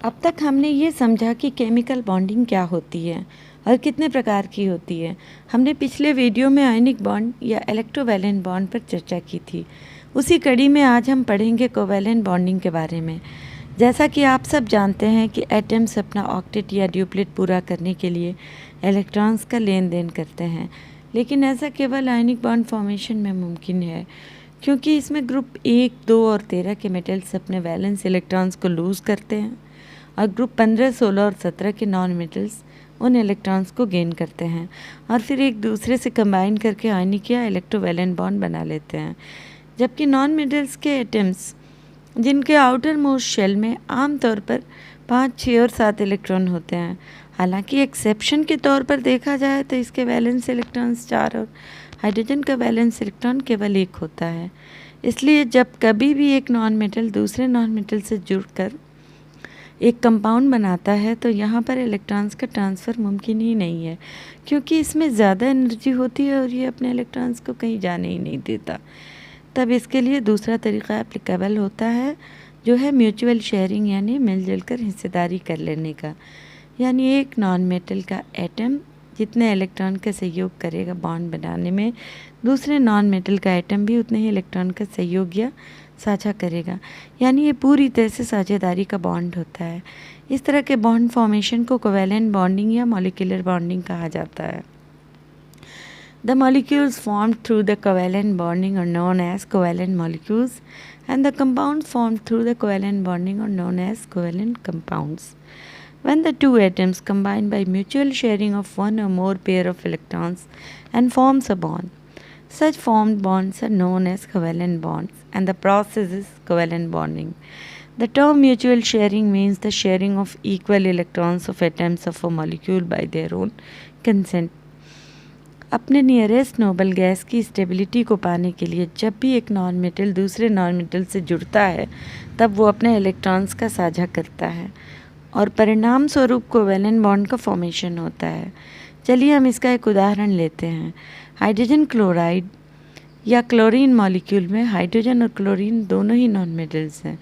अब तक हमने ये समझा कि केमिकल बॉन्डिंग क्या होती है और कितने प्रकार की होती है। हमने पिछले वीडियो में आयनिक बॉन्ड या इलेक्ट्रोवैलेंट बॉन्ड पर चर्चा की थी। उसी कड़ी में आज हम पढ़ेंगे कोवैलेंट बॉन्डिंग के बारे में। जैसा कि आप सब जानते हैं कि एटम्स अपना ऑक्टेट या ड्यूप्लेट पूरा करने के लिए इलेक्ट्रॉन्स का लेन देन करते हैं, लेकिन ऐसा केवल आयनिक बॉन्ड फॉर्मेशन में मुमकिन है, क्योंकि इसमें ग्रुप 1, 2 और 13 के मेटल्स अपने वैलेंस इलेक्ट्रॉन्स को लूज़ करते हैं और ग्रुप 15, 16 और 17 के नॉन मेटल्स उन इलेक्ट्रॉन्स को गेन करते हैं और फिर एक दूसरे से कंबाइन करके आयनिक या इलेक्ट्रोवैलेंट बॉन्ड बना लेते हैं। जबकि नॉन मेटल्स के एटम्स जिनके आउटर मोस्ट शेल में आमतौर पर 5, 6 और 7 इलेक्ट्रॉन होते हैं। हालांकि एक्सेप्शन के तौर पर देखा जाए तो इसके वैलेंस इलेक्ट्रॉन्स 4 और हाइड्रोजन का वैलेंस इलेक्ट्रॉन केवल 1 होता है। इसलिए जब कभी भी एक नॉन मेटल दूसरे नॉन मेटल से जुड़कर एक कंपाउंड बनाता है तो यहाँ पर इलेक्ट्रॉन्स का ट्रांसफ़र मुमकिन ही नहीं है, क्योंकि इसमें ज़्यादा एनर्जी होती है और ये अपने इलेक्ट्रॉन्स को कहीं जाने ही नहीं देता। तब इसके लिए दूसरा तरीका एप्लीकेबल होता है, जो है म्यूचुअल शेयरिंग, यानी मिलजुल कर हिस्सेदारी कर लेने का। यानी एक नॉन मेटल का एटम जितने इलेक्ट्रॉन का सहयोग करेगा बॉन्ड बनाने में, दूसरे नॉन मेटल का एटम भी उतने ही इलेक्ट्रॉन का सहयोग या साझा करेगा। यानी ये पूरी तरह से साझेदारी का बॉन्ड होता है। इस तरह के बॉन्ड फॉर्मेशन को कोवैलेंट बॉन्डिंग या मॉलिक्यूलर बॉन्डिंग कहा जाता है। The molecules formed through the covalent bonding are known as covalent molecules, and the compounds formed through the covalent bonding are known as covalent compounds. When the two atoms combine by mutual sharing of one or more pair of electrons and forms a bond, such formed bonds are known as covalent bonds, and the process is covalent bonding. The term mutual sharing means the sharing of equal electrons of atoms of a molecule by their own consent. अपने nearest noble gas की stability को पाने के लिए जब भी एक non metal दूसरे नॉन मेटल से जुड़ता है, तब वो अपने इलेक्ट्रॉन्स का साझा करता है और परिणाम स्वरूप कोवैलेंट बॉन्ड का फॉर्मेशन होता है। चलिए हम इसका एक उदाहरण लेते हैं। हाइड्रोजन क्लोराइड या क्लोरीन मॉलिक्यूल में हाइड्रोजन और क्लोरीन दोनों ही नॉन मेटल्स हैं।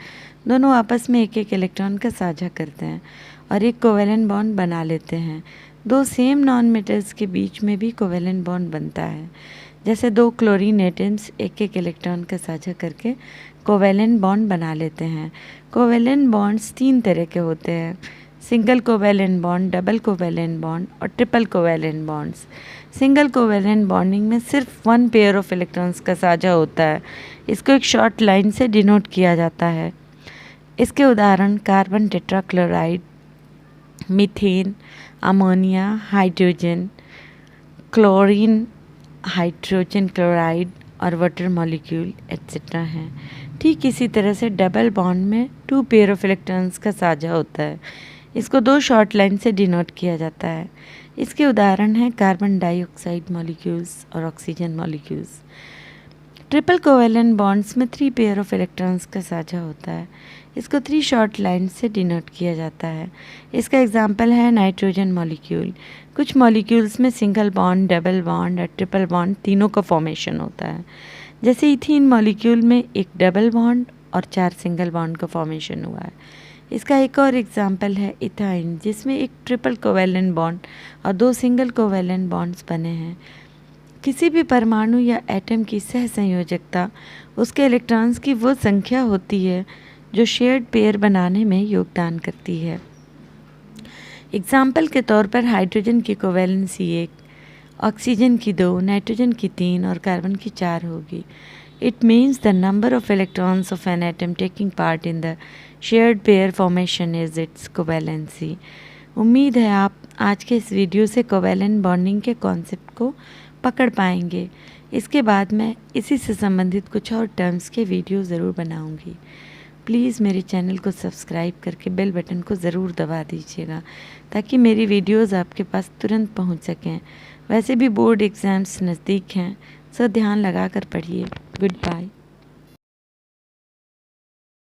दोनों आपस में एक एक इलेक्ट्रॉन का साझा करते हैं और एक कोवैलेंट बॉन्ड बना लेते हैं। दो सेम नॉन मेटल्स के बीच में भी कोवैलेंट बॉन्ड बनता है। जैसे दो क्लोरीन एटम्स एक एक इलेक्ट्रॉन का साझा करके कोवैलेंट बॉन्ड बना लेते हैं। कोवैलेंट बॉन्ड्स 3 तरह के होते हैं: single covalent bond, double covalent bond और triple covalent bonds. Single covalent bonding में सिर्फ 1 पेयर ऑफ इलेक्ट्रॉन्स का साझा होता है। इसको एक शॉर्ट लाइन से डिनोट किया जाता है। इसके उदाहरण carbon tetrachloride, methane, ammonia, hydrogen, chlorine, hydrogen chloride और वाटर मॉलिक्यूल एट्सेट्रा हैं। ठीक इसी तरह से डबल बॉन्ड में 2 पेयर ऑफ इलेक्ट्रॉन्स का साझा होता है। इसको 2 शॉर्ट लाइन से डिनोट किया जाता है। इसके उदाहरण हैं कार्बन डाइऑक्साइड मॉलिक्यूल्स और oxygen molecules. Triple covalent bonds में 3 पेयर ऑफ इलेक्ट्रॉन्स का साझा होता है। इसको 3 शॉर्ट लाइन से डिनोट किया जाता है। इसका एग्जाम्पल है नाइट्रोजन मॉलिक्यूल। कुछ मॉलिक्यूल्स में सिंगल बॉन्ड, डबल बॉन्ड और ट्रिपल बॉन्ड तीनों का फॉर्मेशन होता है। जैसे इथीन मॉलिक्यूल में एक डबल बॉन्ड और 4 सिंगल बॉन्ड का फॉर्मेशन हुआ है। इसका एक और एग्जाम्पल है इथाइन, जिसमें एक ट्रिपल कोवैलेंट बॉन्ड और 2 सिंगल कोवैलेंट बॉन्ड्स बने हैं। किसी भी परमाणु या एटम की सहसंयोजकता उसके इलेक्ट्रॉन्स की वो संख्या होती है जो शेयर्ड पेयर बनाने में योगदान करती है। एग्जाम्पल के तौर पर हाइड्रोजन की कोवैलेंसी 1, ऑक्सीजन की 2, नाइट्रोजन की 3 और कार्बन की 4 होगी। It means the number of electrons of an atom taking part in the shared pair formation is it's covalency. उम्मीद है आप आज के इस वीडियो से कोवैलेंट बॉन्डिंग के कॉन्सेप्ट को पकड़ पाएंगे। इसके बाद मैं इसी से संबंधित कुछ और टर्म्स के वीडियो ज़रूर बनाऊंगी। प्लीज़ मेरे चैनल को सब्सक्राइब करके बेल बटन को ज़रूर दबा दीजिएगा, ताकि मेरी वीडियोस आपके पास तुरंत पहुंच सकें। वैसे भी बोर्ड एग्ज़ाम्स नज़दीक हैं, सो ध्यान लगा कर पढ़िए। Good bye.